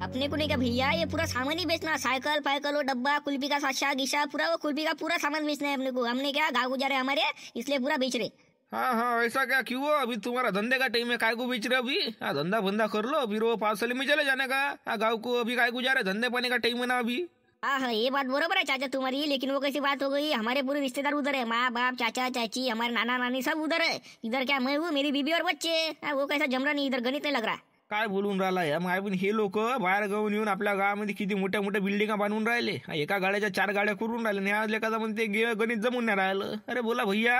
अपने को नहीं क्या भैया, ये पूरा सामान ही बेचना, साइकिल फाइकल और डब्बा कुल्फी का साशा गिशा पूरा, वो कुल्फी का पूरा सामान बेचना है अपने को। हमने क्या गाँव गुजारे हमारे, इसलिए पूरा बेच रहे। हाँ हाँ, ऐसा क्या क्यों हो? अभी तुम्हारा धंधे का टाइम है, काय को बेच रहे हो? अभी हाँ, धंधा बंदा कर लो, फिर वो पार्सल में चले जाने का। हाँ, गाँव को अभी काय को जा रहे? धंधे पाने का टाइम है ना अभी। हाँ हाँ, ये बात बरोबर है चाचा तुम्हारी, लेकिन वो कैसी बात हो गई? हमारे पूरे रिश्तेदार उधर है, माँ बाप चाचा चाची हमारे नाना नानी सब उधर है। इधर क्या मैं हूँ, मेरी बीबी और बच्चे। हाँ, वो कैसा जम रहा नहीं, इधर गणित नहीं लग रहा। काय बोलून राहिला या माय? पण हे लोक बाहेर गावून येऊन आपल्या गावामध्ये किती मोठ्या मोठ्या बिल्डिंगा बांधून राहिले, एका गाड्याच्या 4 गाड्या करून राहिले, न्याय लेखाचा म्हणते गणित जमून नाही राहिलं। अरे बोला भैया,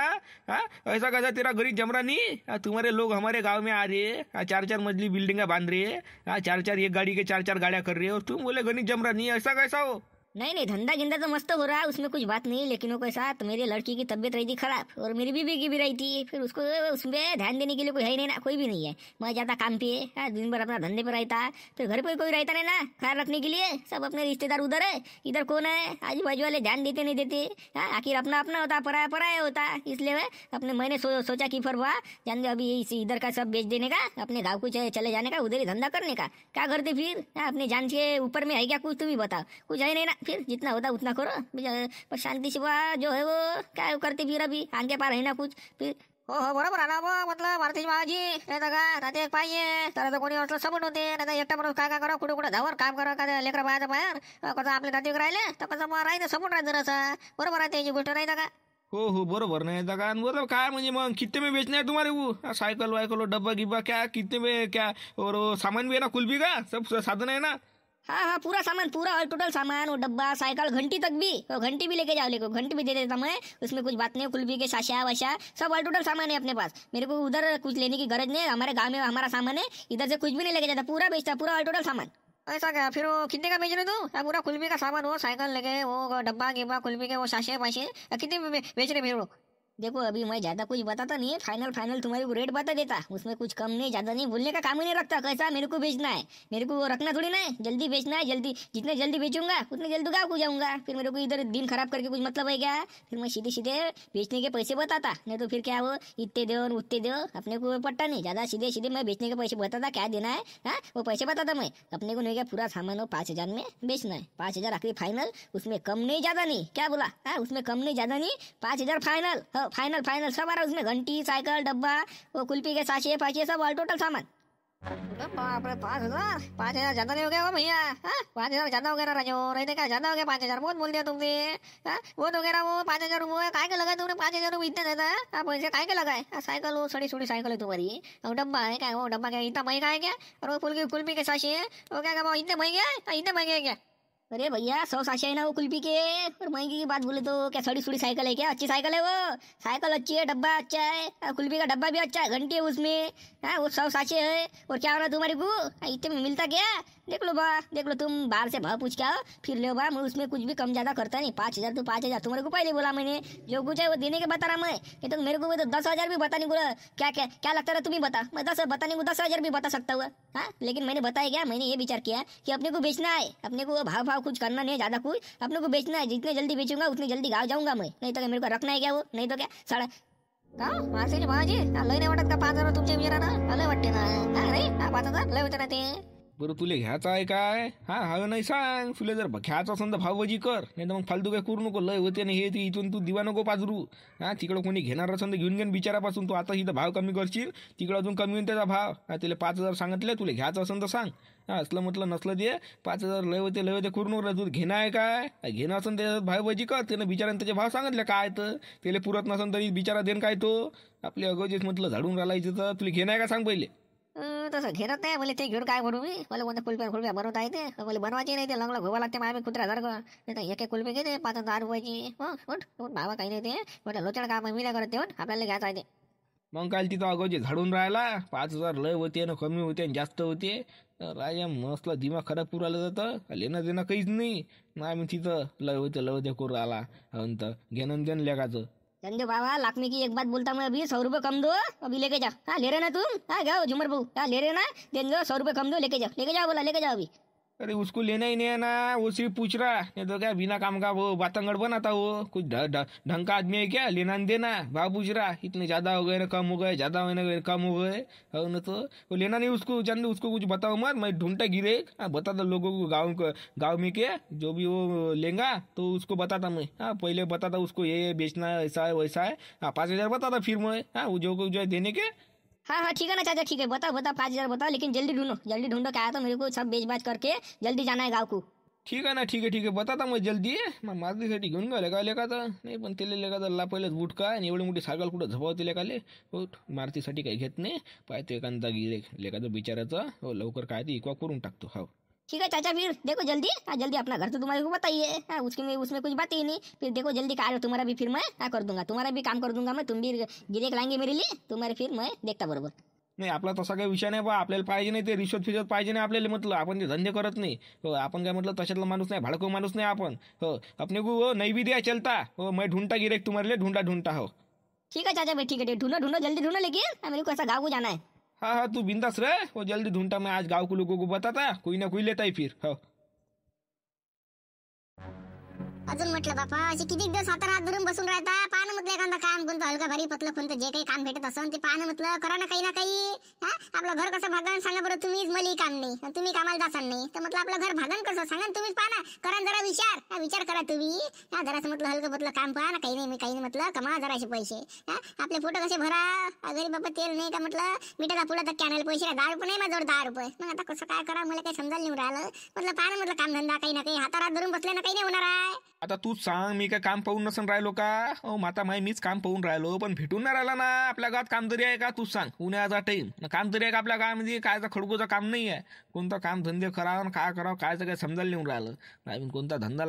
हाँ ऐसा कैसा तेरा गणित जम रहा नहीं? तुम्हारे लोग हमारे गांव में आ रहे, 4-4 मंजिली बिल्डिंगा बांध रहे, 4-4 एक गाड़ी के 4-4 गाड़ियां कर रहे हो, तुम बोले गणित जम रहा नहीं, ऐसा कैसा हो? नहीं नहीं, धंधा गिंदा तो मस्त हो रहा है, उसमें कुछ बात नहीं, लेकिन वो कैसा, तो मेरी लड़की की तबीयत रही थी खराब और मेरी बीबी की भी रही थी, फिर उसको उसमें ध्यान देने के लिए कोई है ही नहीं ना, कोई भी नहीं है। मैं जाता काम पे, हाँ दिन भर अपना धंधे पे रहता, फिर घर पे कोई रहता नहीं ना ख्याल रखने के लिए, सब अपने रिश्तेदार उधर है, इधर कौन है? आजू बाजू वाले ध्यान देते नहीं देते। हाँ, आखिर अपना अपना होता, पराया पराया होता, इसलिए अपने मैंने सोचा कि फिर वाह जान दे, अभी इधर का सब बेच देने का, अपने गाँव को चले जाने का, उधर ही धंधा करने का। क्या करते फिर? अपने जान के ऊपर में है क्या कुछ? तुम ही बताओ, कुछ है नहीं ना, फिर जितना होता उतना करो, पर शांति से जो है वो क्या करते फिर? अभी आगे पार है ना कुछ फिर। हो बरोबर आहे ना बा, म्हटलं भारतीय महाजी नाही तर का राहते पाहिजे, तर कोणी वाटलं सबूत होते, नाही तर एकटा माणूस काय काय करा, कुठे कुठे धावर काम करा, का लेकरा बाहेर बाहेर कसं आपले नातेवाईक राहिले तर कसं मग राहते सबूत राहते जरासा, बरोबर आहे त्याची गोष्ट नाही का? हो हो बरोबर नाही का? आणि बरोबर काय म्हणजे मग कितने में बेचने है तुम्हारे वो साइकिल वाइकल और डब्बा गिब्बा, क्या कितने में क्या? और वो सामान भी है ना, कुल्फी का सब साधन है ना? हाँ हाँ, पूरा सामान, पूरा ऑल टोटल सामान, वो डब्बा साइकिल घंटी तक भी, वो घंटी भी लेके जाओ, लेको घंटी भी दे देता मैं, उसमें कुछ बात नहीं, कुल्फी के साशा वशा सब ऑल टोटल सामान है अपने पास। मेरे को उधर कुछ लेने की गरज नहीं, हमारे गांव में हमारा सामान है, इधर से कुछ भी नहीं लेके जाता, पूरा बेचता, पूरा ऑल टोटल सामान। ऐसा क्या? फिर वो कितने का बेच रहे तू? पूरा कुल्फी का सामान, वो साइकिल लेके, वो डब्बा गिब्बा कुल्फी के, वो साशे पाशे कितने में बेच रहे फिर वो? देखो अभी मैं ज्यादा कुछ बताता नहीं है, फाइनल फाइनल तुम्हारी को रेट बता देता, उसमें कुछ कम नहीं ज्यादा नहीं, बोलने का काम ही नहीं रखता। कैसा मेरे को बेचना है, मेरे को वो रखना थोड़ी ना है, जल्दी बेचना है, जल्दी जितने जल्दी बेचूंगा उतने जल्दी गाँव को जाऊंगा, फिर मेरे को इधर दिन खराब करके कुछ मतलब है क्या? फिर मैं सीधे सीधे बेचने के पैसे बताता, नहीं तो फिर क्या वो इतने दो उतने दो, अपने को पट्टा नहीं ज्यादा, सीधे सीधे मैं बेचने के पैसे बताता, क्या देना है हाँ वो पैसे बताता मैं। अपने को नहीं क्या, पूरा सामान वो 5,000 में बेचना है, 5,000 आखिरी फाइनल, उसमें कम नहीं ज्यादा नहीं। क्या बोला? हाँ उसमें कम नहीं ज्यादा नहीं, 5,000 फाइनल, फाइनल फाइनल सब आ रहा उसमें, घंटी साइकिल डब्बा वो कुल्फी के साशे पाशे सब ऑल टोटल सामान। बाप रे, 5,000 ज्यादा नहीं हो गया वो भैया? 5,000 ज्यादा हो गया ना राजू, रहते क्या ज्यादा हो गया? 5,000 बहुत बोल दिया तुमने। वो तो कह रहा वो 5,000 रुपये काय के लगाए तुमने? 5,000 रुपये इतने देता है पैसे काय के लगाए? साइकिल वो सड़ी सुड़ी साइकिल है तुम्हारी, और डब्बा है क्या? वो डब्बा क्या इतना महंगा है क्या? और वो कुल्फी के साशे वो क्या इतने महंगे है? इतने महंगे है क्या? अरे भैया 100 साशे है ना वो कुल्फी के, और महंगी की बात बोले तो क्या सड़ी सुड़ी साइकिल है क्या? अच्छी साइकिल है वो, साइकिल अच्छी है, डब्बा अच्छा है, कुल्फी का डब्बा भी अच्छा है, घंटी है उसमें, हाँ वो 100 साशे है। और क्या हो रहा तुम्हारे को? इतने में मिलता क्या? देख लो बा, देख लो तुम बाहर से भाव पूछ के आओ, फिर लो बा, मैं उसमें कुछ भी कम ज्यादा करता नहीं। 5,000 तो 5,000 तुम्हारे को पहले बोला मैंने, जो कुछ है वो देने के बता रहा मैं। ये तो मेरे को तो 10,000 भी बताने को क्या क्या क्या लगता है, तुम ही बता। मैं 10 बताने को 10,000 भी बता सकता हुआ, हाँ लेकिन मैंने बताया क्या? मैंने ये विचार किया कि अपने को बेचना है, अपने को भाव भाव कुछ करना नहीं है ज्यादा कुछ, अपने को बेचना है, जितने जल्दी बेचूंगा उतने जल्दी गाँव जाऊंगा मैं, नहीं तो मेरे को रखना है क्या वो? नहीं तो क्या साड़ा का माणसाची भाजी लय नाही वाटत का? 5,000 तुमच्या विचारा ना लय वाटते ना? नाही 5,000 लय होते ना ते? बरं तुले घ्यायचं आहे काय? हा हवं नाही सांग, तुला जर घ्यायचं असेल तर भावबाजी कर, नाही तर मग फालतू काय करू नको, लय होते ना हे, इथून तू दिवा नको पाजरू। हा तिकडं कोणी घेणार असेल तर घेऊन घेऊन बिचारापासून, तू आता इथं भाव कमी करशील, तिकडं अजून कमी होईल त्याचा भाव। हा तिला 5,000 सांगितले, तुला घ्यायचं असेल तर सांग, हा असलं म्हटलं नसलं दे, 5,000 लय होते करू नको। तू घेणं आहे काय? घेणं असेल त्याच्यात भावबाजी कर, त्यानं बिचाराने त्याचे भाव सांगितले काय, तर त्याला पुरत नसेल तरी बिचारा देन काय तो आपले अगोजेच म्हटलं झाडून राहिलायचं, तर तुला घेणं आहे का सांग पहिले? तसं घेत नाही मला, ते घेऊन काय करू मी? मला कोणत्या कुल्फ्या बनवता येते? मला बनवायची नाही, ते लंगला घोवा लागते माझ्या कुत्र्या सारखं, नाही तर एक कुल्फी घेते 5,000 रुपयाची, भावा काही नाही ते म्हटलं लोचड काम मी नाही करत, ते आपल्याला घ्यायचं आहे ते। मग काल तिथं अगोजे झाडून राहिला, 5,000 लय होते ना, कमी होते आणि जास्त होते, राजा मस्तला दिमाग खराब करू आलं जातं, लेणं देणं काहीच नाही ना, मी तिथं लय होते करू राहिला, घेणं देणं लेखाचं। चंदे बाबा लाखने की एक बात बोलता मैं, अभी 100 रुपये कम दो, अभी लेके जा। हाँ ले रहे ना तुम? हाँ जाओ झुमर बहू, हाँ ले रहे ना, देंगे 100 रुपये कम दो, लेके जाओ बोला, लेके जाओ अभी। अरे उसको लेना ही नहीं है ना, वो सिर्फ पूछ रहा, नहीं तो क्या बिना काम का वो बातंगड़ बनाता, वो कुछ ढंग का आदमी है क्या, लेना नहीं देना, भाव पूछ रहा, इतने ज्यादा हो गए ना कम हो गए, ज्यादा हो ना कम हो गए, हो ना, तो वो लेना नहीं उसको, जान उसको कुछ बताओ मत, मैं ढूंढता गिरे, बता दो लोगों को, गाँव में क्या जो भी वो लेगा तो उसको बताता मैं, हाँ पहले बताता उसको ये बेचना है, ऐसा है वैसा है, हाँ 5,000 बताता, फिर मैं हाँ वो जो है देने के। हाँ हाँ ठीक है ना चाचा, ठीक है, बताओ बताओ 5,000 बताओ, लेकिन जल्दी ढूंढो, क्या है तो मेरे को सब बेच बाच करके जल्दी जाना है गाँव को। ठीक आहे ना, ठीक आहे बताता मग जल्दी मग मारतीसाठी घेऊन गेले का लेका तर नाही, पण त्याला लेका तर पहिलेच बूट काय आणि एवढी मोठी सायकल कुठं झपावते लेकाले, हो मारतीसाठी काही घेत नाही, पाहतो एखादा गिरे लेकाचं बिचाराचं, हो लवकर काय ते इक्वा करून टाकतो, हो ठीक है चाचा, फिर देखो जल्दी, हाँ जल्दी, अपना घर तो तुम्हारे को बताइए, हाँ उसमें कुछ बात ही नहीं, फिर देखो जल्दी कार्य तुम्हारा भी फिर मैं कर दूंगा, तुम्हारा भी काम कर दूंगा मैं, तुम भी गिरेक लाएंगे मेरे लिए, तुम्हारे फिर मैं देखता बरोबर। नाही आपला तसा काही विषय नाही बा, आपल्याला पाहिजे नाही ते रिश्वत पाहिजे नाही आपल्याला, म्हटलं आपण ते धंदे करत नाही, हो आपण काय म्हटलं तशातला माणूस नाही, भाडको माणूस नाही आपण, हो अपने को वो नहीं भी दिया चलता, हो मैं ढूंढता गिरेक तुम्हारे लिए, ढूंढा हो। ठीक है चाचा भाई, ठीक है, ढूंढो जल्दी ढूंढो, लेकिन मेरे को ऐसा गाँव को जाना है। हाँ तू बिंदास रहे, वो जल्दी ढूंढता, मैं आज गाँव को लोगों को बताता, कोई ना कोई लेता ही फिर, हो अजून म्हटलं बापा असे किती दिवस हातात हात धरून बसून राहता, पाहणं म्हटलं एखादा काम कोणतं हलका भारी पतलं कोणतं जे काही काम भेटत असन ते पाहणं म्हटलं, करा ना काही ना काही, हा आपलं घर कसं भागन सांगा बरं तुम्हीच, मला काम नाही आणि तुम्ही कामाला जासान नाही, तर म्हटलं आपलं घर भागन कसं सांगा ना तुम्हीच, पाहा ना, करा जरा विचार करा तुम्ही, हा जरासं म्हटलं हलकं पतलं काम पहा ना, काही नाही म्हटलं कमा जराशे पैसे, हा आपले फोटो कसे भरा, घरी बाबा तेल नाही का म्हटलं, मिठाला पुढे तर कॅनल पैसे 10 रुपये नाही, माझ्यावर 10 रुपये, मग आता कसं काय करा मला काही समजायला नाही राहिलं, म्हटलं पाहा ना म्हटलं काम धंदा काही ना काही, हातात हात धरून बसले ना काही नाही होणार आहे। आता तूच सांग, मी काय काम पाहून नसून राहिलो का, हो माता माई मीच काम पाहून राहिलो, पण भेटून नाही राहिला ना, आपल्या गावात काम तरी आहे का, तूच सांग, उन्हाळ्याचा टाइम काम तरी आहे का आपल्या गावामध्ये, कायचा खडकोचं काम नाही आहे, कोणतं काम धंदे करावं काय करावं कायचं काय समजायला नेऊन राहिलं, नाही कोणता धंदा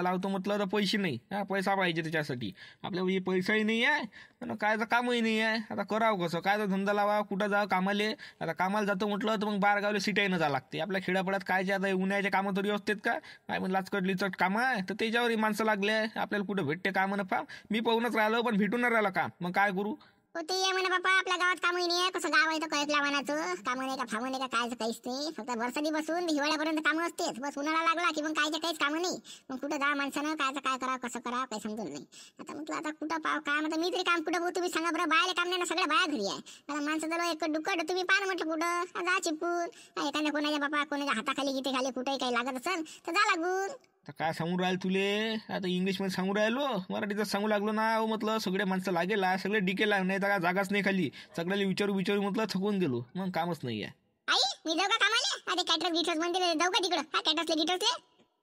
लावतो म्हटलं तर पैसे नाही, हा पैसा पाहिजे त्याच्यासाठी, आपल्या पैसाही नाही आहे आणि कायचं कामही नाही आहे, आता करावं कसं, कायचा धंदा लावा, कुठं जावं कामाले, आता कामाला जातो म्हटलं तर मग बाहेर गावले सिटाईनं जावं लागते, आपल्या खेड्यापाड्यात कायचे आता उन्हाळ्याचे कामं तरी असतात का, काय म्हणजे लाचकट लिचट कामं आहे, तर त्याच्यावरही माणसं लागले, आपल्याला कुठं भेटते काम नफा, मी पाहूनच राहिलो पण भेटून नाही राहिलं काम, मग काय करू। होते ये म्हणा बापा आपल्या गावात कामही नाही आहे, कसं गाव आहे तर कळत लावण्याचं काम नाही का फामं नाही का कायचं काहीच नाही, फक्त वर्षादी बसून हिवाळ्यापर्यंत कामं असतेच, बस उन्हाळा लागला की मग कायचं काहीच कामं नाही, मग कुठं जा माणसानं कायचं काय करावं कसं करावं काही समजून नाही, आता म्हटलं आता कुठं पाव काम, आता मी तरी काम कुठं भाऊ तुम्ही सांगा बरं, बाहेर काम नाही ना, सगळ्या बाया घरी आहे, आता माणसं जर एक डुक्कट तुम्ही पाहा म्हटलं कुठं जा चिपून, एखाद्या कोणाच्या बापा कोणाच्या हाताखाली गिटे खाली कुठेही काही लागत असेल तर जा लागून। तर काय सांगू राहिलो तुले, आता इंग्लिशमध्ये सांगू राहिलो, मराठीत सांगू लागलो ना, हो म्हटलं सगळे माणसं लागेला, सगळे डिकेला, नाही तर जागाच नाही खाली, सगळ्याला विचारू म्हटलं थकून गेलो, मग कामच नाही आहे। आई मी जाऊ का कामाले, आता कॅटरस गिटरस म्हणते जाऊ का तिकडं, हा कॅटरसले गिटरसले,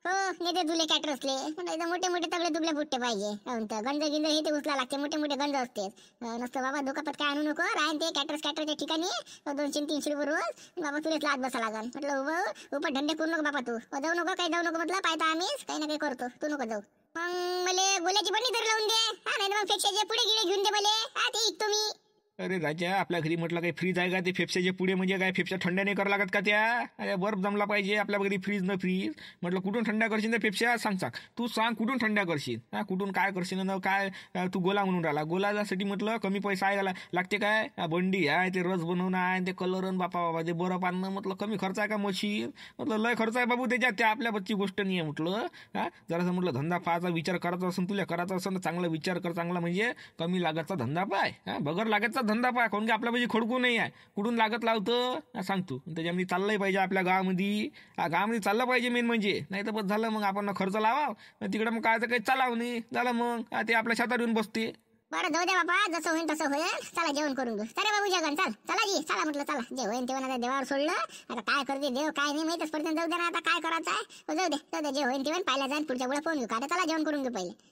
हो नेते दुले कॅटरसले, पण मोठे तगडे दुबले फुटते पाहिजे, गंज गिंज हे ते उचला लागते, मोठे गंज असते, नसतं बाबा दुखापत काय आणू नको, राहीन ते कॅटरच्या ठिकाणी 200-300 रुपये रोज, बाबा तुलेच लाज बसा लागल, म्हटलं उपर धंदे करू नको बाबा तू, जाऊ नको काही जाऊ नको, म्हटलं पाहता आम्हीच काही ना काही करतो, तू नको जाऊ, मग मला गोल्याची बंडी तरी लावून दे, हा नाही मग फेक्षाचे पुढे गिडे घेऊन दे मला, हा ते ऐकतो मी। अरे राजा आपल्या घरी म्हटलं काही फ्रीज आहे का, ते फेफसाचे पुढे म्हणजे काय फेफसा थंड्या नाही करावं लागत का, त्या अरे बर्फ जमला पाहिजे आपल्या घरी, फ्रीज न फ्रीज, म्हटलं कुठून थंड्या करशील त्या फेफसा, सांग तू सांग कुठून थंड्या करशील, हा कुठून काय करशील ना, काय तू गोला म्हणून राहिला, गोलासाठी म्हटलं कमी पैसा आहे लागते काय, बंडी आहे ते रस बनवणं आहे ते कलर बापा ते बरं आणणं, म्हटलं कमी खर्च आहे का मशीन, म्हटलं लय खर्च आहे बाबू त्याच्यात, त्या आपल्या बच्ची गोष्ट नाही आहे म्हटलं, हा जरासं म्हटलं धंदा पाहायचा विचार करायचा असेल तुला, करायचा असेल तर चांगला विचार कर, चांगला म्हणजे कमी लागतचा धंदा पाय, हा बगर लागतचा धंदा पाय, कोण आपल्या म्हणजे खडकू नाही आहे, कुठून लागत लावतं सांगतो, त्याच्यामध्ये चाललंही पाहिजे आपल्या गावामध्ये चाललं पाहिजे मेन म्हणजे, नाही तर बस झालं मग आपण खर्च लावाव तिकडे, मग काय काही चालाव नाही झालं, मग ते आपल्या शेतात येऊन बसते। बरं जाऊ द्या बाबा, जसं होईल तसं होईल, चला जेवण करून घेऊ, चला बाबू जगन चला जी चला, म्हटलं चला जे होईल तेव्हा आता देवावर सोडलं, आता काय करते देव काय नाही माहितच पडते, जाऊ दे ना आता काय करायचं आहे, जाऊ दे जे होईल तेव्हा पाहिलं जाईल, पुढच्या वेळेला फोन घेऊ का, चला जेवण करून घेऊ पहिले।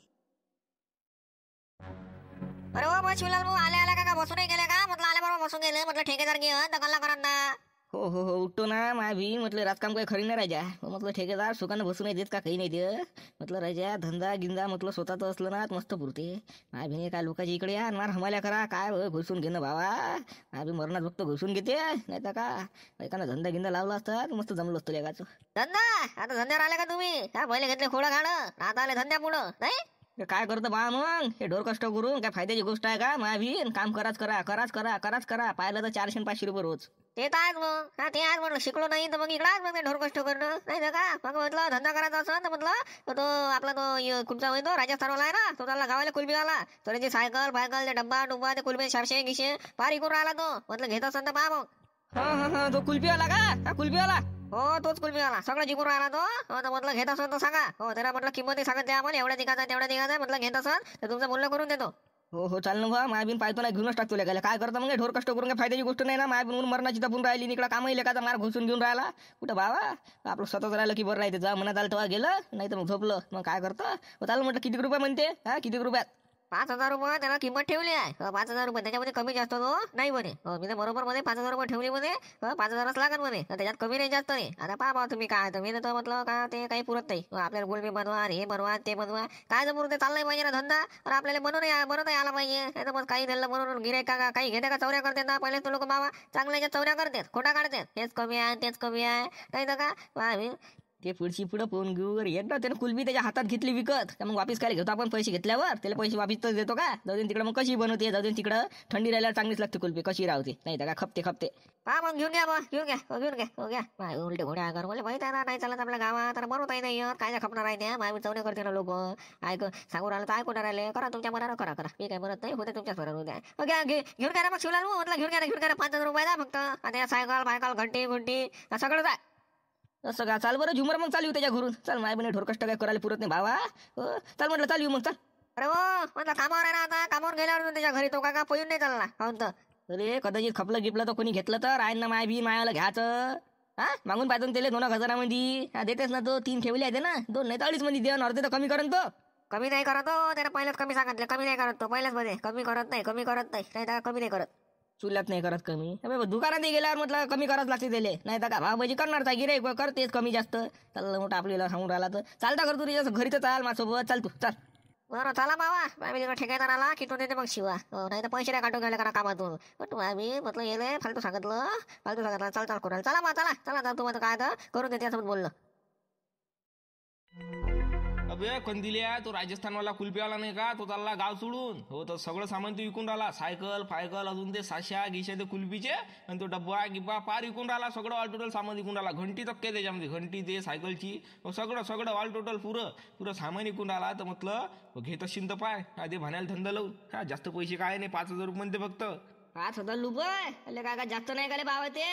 अरे हो बस शिवलाल भाऊ आले का बसूनही गेले का, म्हटलं आले बरोबर बसून गेले, म्हटलं ठेकेदार घे दगल्ला करत ना, हो हो हो उठतो ना मा भी, म्हटलं राजकाम काही खरी नाही राजा, म्हटलं ठेकेदार सुखानं बसून नाही देत का, काही नाही देत, म्हटलं राजा धंदा गिंदा म्हटलं स्वतःच असलं ना मस्त पुरते, मा भी काय लोकांच्या इकडे या मार हमाल्या करा, काय घुसून घेणं भावा, मा भी मरणात बघतो घुसून घेते, नाही तर का एकानं धंदा गिंदा लावला असता मस्त जमलं असतं लेगाचं धंदा, आता धंद्यावर आले का तुम्ही, हा पहिले घेतले खोडं खाणं, आता आले धंद्या पुढं नाही, हे काय करतं बा मग हे ढोर कष्ट करून काय फायद्याची गोष्ट आहे का महावीर काम कराच करा पाहिलं तर 400 आणि 500 रुपये रोज ते तर आहेच मग. हा ते आहेच म्हटलं, शिकलो नाही तर मग इकडाच मग ते ढोर कष्ट करणं नाही तर का. मग म्हटलं धंदा करायचा असं तर म्हटलं तो आपला तो कुठचा होय तो राजस्थानवाला आहे ना, तो त्याला गावाला कुलबीवाला तर त्याची सायकल ते डब्बा ते कुलबी 400 गिशे पार इकून राहिला तो. म्हटलं घेत असं तर पहा मग. हा तो कुल्फीवाला का हा कुल्फीवाला हो तोच कुलबीवाला सगळं जिंकून राहिला तो. हो तर म्हटलं घेत असं तर सांगा. हो त्याला म्हटलं किंमत सांगत द्या आम्हाला, एवढ्या दिखाचा तेवढ्या दिखाचा म्हटलं घेत असं तर तुमचं मूल्य करून देतो. हो चाल ना बा मायाबीन पाहतो ना घेऊनच टाकतो लेकायला. काय करता मग ढोर कष्ट करून काय फायद्याची गोष्ट नाही ना. मायाबीन मरणाची दपून राहिली निकडा कामही लेकाचा मार घुसून घेऊन राहिला. कुठं बाबा आपलं स्वतःच राहिलं की बरं राहते. जा मनात आलं तेव्हा गेलं नाही तर मग झोपलं. मग काय करतं चाल म्हटलं किती रुपये म्हणते हा किती रुपयात 5,000 रुपये त्याला किंमत ठेवली आहे. 5,000 रुपये त्याच्यामध्ये कमी जास्त तो नाही म्हणे. मी तर बरोबर मध्ये 5,000 रुपये ठेवली मध्ये 5,000च लागत म्हणे. त्याच्यात कमी नाही जास्त नाही. आता पहा तुम्ही काय तर मी तर म्हटलं का ते काही पुरत नाही. आपल्याला गुलबी बनवा हे बनवा ते बनवा काय जर ते चाललंय पाहिजे ना धंदा. तर आपल्याला बनवता आला पाहिजे. नाही तर मग काही दिलं म्हणून गिरे का काही घेते का चौऱ्या करतात ना. पहिले तो लोक बाबा चांगल्याच्या चौऱ्या करतात खोटा काढतात. हेच कमी आहे तेच कमी आहे नाही तर का ते पुढं पोहून घेऊ. एकदा त्यानं कुलबी त्याच्या हातात घेतली विकत का मग वापस काय घेतो आपण पैसे घेतल्यावर त्याला पैसे वापस तर देतो का. जाऊ दे तिकडे मग कशी बनवते जाऊ दे तिकडं थंडी राहिल्यावर चांगलीच लागते कुलबी कशी राहते नाही तर का खपते पहा मग घेऊन घ्या घेऊन घ्या उलटे घोड्या आगर मला माहिती आहे ना. नाही चालत आपल्या गावात तर बनवताही नाही काय खपणार आहे त्या माय चौने करते ना लोक. ऐक सांगू राहिलं तर ऐकून राहिले करा तुमच्या मनानं करा मी काय म्हणत नाही होते तुमच्या स्वरात द्या. घेऊन घ्या मग शिवलाल म्हटलं घेऊन घ्या 5,000 रुपये द्या फक्त. आता सायकल घंटी सगळं जाय असं का. चाल बरं झुमर मग चालू त्याच्या घरून. चल माय बने ढोर कष्ट काय करायला पुरत नाही भावा. चल म्हटलं चालू मग चल. अरे हो म्हटलं कामावर आहे ना आता. कामावर गेल्यावर त्याच्या घरी तो का पळून नाही चालला काहून तर. अरे कदाचित खपलं गिपलं तर कोणी घेतलं तर आहे ना माय बी मायाला घ्यायचं. हा मागून पाहिजे त्याला 2,000 देतेस ना तो 3 ठेवले आहे ना 2 नाही तर 2.5 मध्ये दे अर्धे तर कमी करन तो. कमी नाही करत हो त्याला पहिलेच कमी सांगितलं. कमी नाही करत तो पहिल्याच मध्ये कमी करत नाही नाही तर कमी नाही करत. चुल्यात नाही करत कमी. दुकानात गेल्यावर म्हटलं कमी करत लागते त्याले नाही तर का भावभाजी करणार का गिरे करतेच कमी जास्त. चाल मोठं आपल्याला सांगून राहिला तर चालता कर तू तुझ्या घरी तर चाल माझ्यासोबत चाल तू चाल. बरं चला बाबा आम्ही तिकडे ठेकेदार आला की तो देते मग शिवा. नाही तर पैसे नाही काढून गेले करा कामातून. पण आम्ही म्हटलं येले फालतू सांगितलं चाल करू चला मग चला तू काय तर करून देते असं बोललं. अबे कंदिल्या तो राजस्थानवाला कुल्फीवाला नाही का तो चालला गाव सोडून. हो तर सगळं सामान तो विकून राहिला. सायकल अजून ते साश्या गिशा ते कुल्फीचे आणि तो डब्बा गिब्बा पार विकून राहिला. सगळं ऑल टोटल सामान विकून राहिला. घंटी तक्के त्याच्यामध्ये घंटी ते सायकलची सगळं ऑल टोटल पुरं सामान विकून राहिला. तर म्हटलं घेत असशील तर पाय हा दे भाण्याला धंदा लावून. हा जास्त पैसे काय नाही 5,000 रुपये म्हणते फक्त. 5,000 रुपये काय जास्त नाही का रे बाबा ते.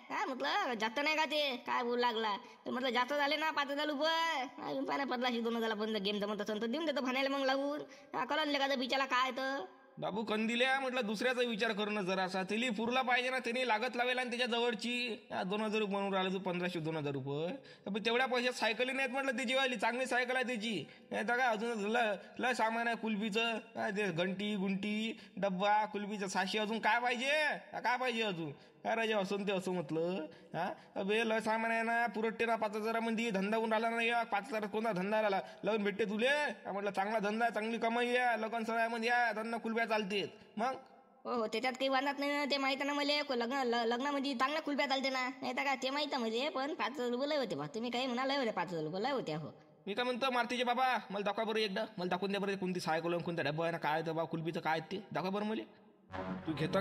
काय म्हटलं जास्त नाही का ते काय बोल लागला तर म्हटलं जास्त झाले ना 5,000 रुपये. पाण्या पडलाशी 2,000 पण गेम जमत असेल तर देऊन देतो भाण्याला मग लावून. कळलं का बिचारा काय तर. बाबू कंदिल्या म्हटलं दुसऱ्याचा विचार करणं जरासा. त्याला पुरला पाहिजे ना. त्याने लागत लावेल आणि त्याच्या जवळची 2,000 रुपये म्हणून राहिला तू 1,500 2,000 रुपये. तर तेवढ्या पैशात सायकली नाहीत म्हटलं त्याची वाली चांगली सायकल आहे त्याची. नाही तर काय अजून लय सामान आहे कुल्फीचं. ते घंटी गुंटी डब्बा कुल्फीचं साशी अजून काय पाहिजे अजून काय राजा असून ते असं म्हटलं. हा अबे लय सामान आहे ना पुरट्टे ना 5,000 मध्ये धंदा होऊन राहिला नाही. 5,000 कोणता धंदा राहिला लग्न भेटते तुले. म्हटलं चांगला धंदा आहे चांगली कमाई आहे. लगन सरायमध्ये या धंदा कुल्फ्या चालते मग. हो त्याच्यात काही वादत नाही ना. ते माहिती ना मला लग्नामध्ये चांगल्या कुल्फ्या चालते ना. नाही तर काय ते माहिती म्हणजे पण 5,000 रुपये लय होते बा. तुम्ही काही म्हणा लय होते 5,000 रुपये लय होत्या. हो मी काय म्हणतो मारतीचे बाबा मला दाखवा बरं एकदा. मला दाखवून द्या बरं कोणती सायकल कोणता डब्बा आहे ना काय तर बा कुल्फीचं काय ते दाखवा बरं मला. तू घेतो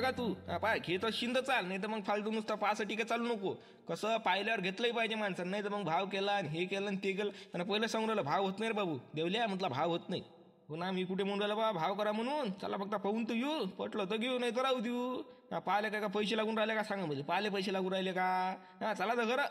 का तू पाय घेत असशील तर चाल. नाही तर मग फालतू नुसतं पाहासाठी काय चालू नको. कसं पाहिल्यावर घेतलंही पाहिजे माणसानं. नाही तर मग भाव केला आणि हे केलं आणि ते केलं आणि पहिलं सांगून राहिलं भाव होत नाही रे बाबू देवल्या म्हटलं भाव होत नाही. हो ना मी कुठे म्हणून राहिलं बा भाव करा म्हणून. चला फक्त पाहून तर घेऊ पटलं तर घेऊ नाही तर राहू देऊ. पाहिले का पैसे लागून राहिले का सांगा म्हणजे पाहिले पैसे लागून राहिले का. हा चला तर खरं.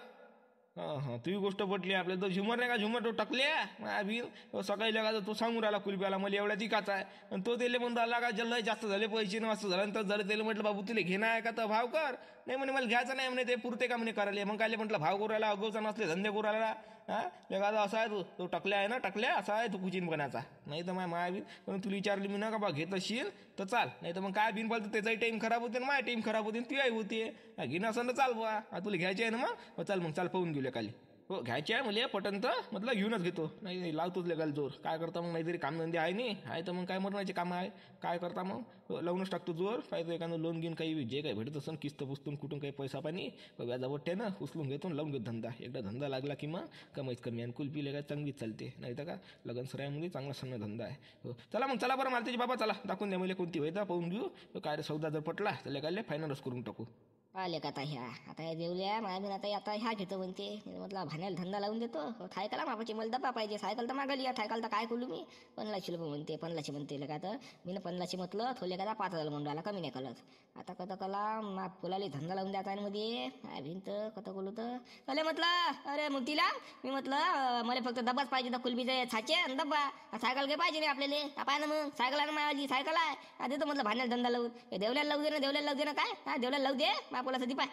हां तुझी गोष्ट पटली आपल्याला. तर झुमर नाही का झुमर तो टकल्या बीर सकाळी लागा तो सांगून राहिला कुल्फ्याला मला एवढ्या तिकाचा आहे. आणि तो त्याला म्हणून राहिला का जल्ला जास्त झाले पैसे न वाजता झाल्यानंतर जर त्याला म्हटलं बाबू तुला घेणं आहे का तर भाव कर. नाही म्हणे मला घ्यायचं नाही म्हणे ते पुरते का म्हणे करायला. मग काय म्हटलं भाव करू राहिला अगोचा नसले धंदे करू राहिला. हा लेखादा असा आहे तो टकल्या आहे ना टकल्या असा आहे तो कुचिन बनाचा. नाही तर माया बिन पण तुला विचारली मी ना का बा घेत असशील तर चाल. नाही तर मग काय बिन पालतं त्याचाही टाईम खराब होते ना माझा टाईम खराब होते ती आई होते. घेणं असं ना चाल बा तुला घ्यायचे आहे ना मग चाल पाहून घेऊया खाली. हो घ्यायची आहे मुले पटन तर म्हटलं घेऊनच घेतो, नाही लावतोच लेगाल जोर. काय करता मग, नाहीतरी कामधंदे आहे नाही आहे तर मग काय मरणाचे काम आहे, काय करता मग. लावूनच टाकतो जोर. पाहिजे एखादं लोन घेऊन काही जे काही भेटत असेल किस्त पुस्तून कुठून काही पैसा पाणी व्याजावट्ट्यानं उचलून घेतो लावून घेतो धंदा. एकदा धंदा लागला की मग कमाईच कमी आणि कुल्फी काय चांगलीच चालते, नाही तर का लगन सरायमध्ये चांगला सन्न धंदा आहे. हो चला मग, चला बरं मालतेजी बाबा, चला दाखवून द्या मला कोणती व्हायचा पाहून घेऊ. काय सौदा जर पटला तर काय फायनलच करून टाकू. आले का आता ह्या देवल्या मागून आता ह्या घेतो म्हणते. मी म्हटलं भाण्याला धंदा लावून देतो. सायकला मापाची मला डब्बा पाहिजे. सायकल तर मागली या सायकल तर काय करू मी. 1500 रुपये म्हणते, 1500 म्हणते का तर मी ना 1500 म्हटलं थोले का 5000 म्हणून राहिला, कमी नाही कळत. आता कत कला मा फुलाली धंदा लावून द्यायचा आहे मध्ये काय भिंत कत बोलू तर कले म्हटलं. अरे मग तिला मी म्हटलं मला फक्त डब्बाच पाहिजे तर कुलबीचे छाचे आणि डब्बा. सायकल काही पाहिजे नाही आपल्याला. पाय ना मग सायकल आहे ना माझी सायकल आहे. देतो म्हटलं भाण्याला धंदा लावून. देवल्याला लावू दे ना, देवल्याला लावू दे ना. काय देवल्याला लावू दे मापोला सदी पाय.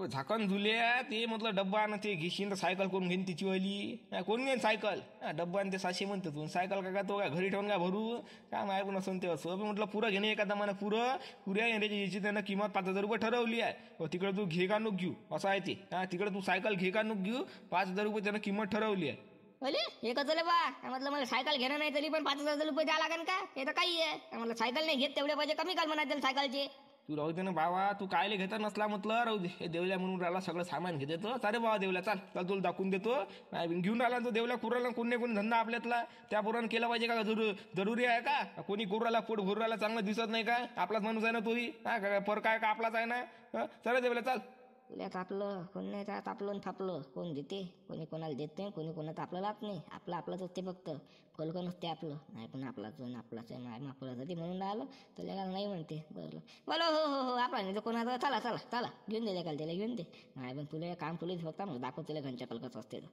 झाकण झुल्या ते म्हटलं डब्बा ना ते घेशील तर सायकल कोण घेईन तिची वाली. कोण घेईन सायकल. डब्बा आणि ते 700 म्हणतो तू. सायकल का तो काय घरी ठेवून का भरू काय माय पण असं ते असं. म्हटलं पुरं घेणे एखादा मला पुऱ्या याची त्यानं किंमत 5000 रुपये ठरवली आहे. तिकडे तू घे का नको घेऊ असं आहे ते. तिकडे तू सायकल घे का नको घेऊ 5000 रुपये त्यानं किंमत ठरवली आहे. बोले हे कसं बा म्हटलं मला सायकल घेणं नाही तरी पण 5000 रुपये द्या लागेल का. हे तर काही आहे म्हटलं सायकल नाही घेत तेवढे पाहिजे कमी काल म्हणा सायकलचे. तू राहू दे ना बाबा, तू कायले घेता नसला म्हटलं राहू दे. हे देवल्या म्हणून राहिला सगळं सामान घेत येतो. अरे बाबा देवल्या चाल चल तुला दाखवून देतो. नाही घेऊन राहिला तो देवल्या कुराला कोणी ना कोणी धंदा आपल्यातला त्या पोरानं केला पाहिजे का. जरुरी आहे का. कोणी कुराला पोट भरून चांगलं दिसत नाही का. आपलाच माणूस आहे ना तोही. काय पर काय का आपलाच आहे ना. चला देवल्या चाल. तुला तापलं कोण नाही तापलं थापलं कोण देते. कोणी कोणाला देत नाही, कोणी कोणाला तापलं लात नाही. आपलंच असते फक्त. फलकं नसते आपलं. नाही पण आपलाच आपल्यासाठी म्हणून राहिलं तर लेकाला नाही म्हणते. बरं बोलो हो हो हो आपला नाही तर कोणाचा चला चला चला घेऊन दे लेकाला त्याला घेऊन दे. नाही पण तुला काम तुला फक्त मग दाखव तुला घंच्या कलकच असते तर.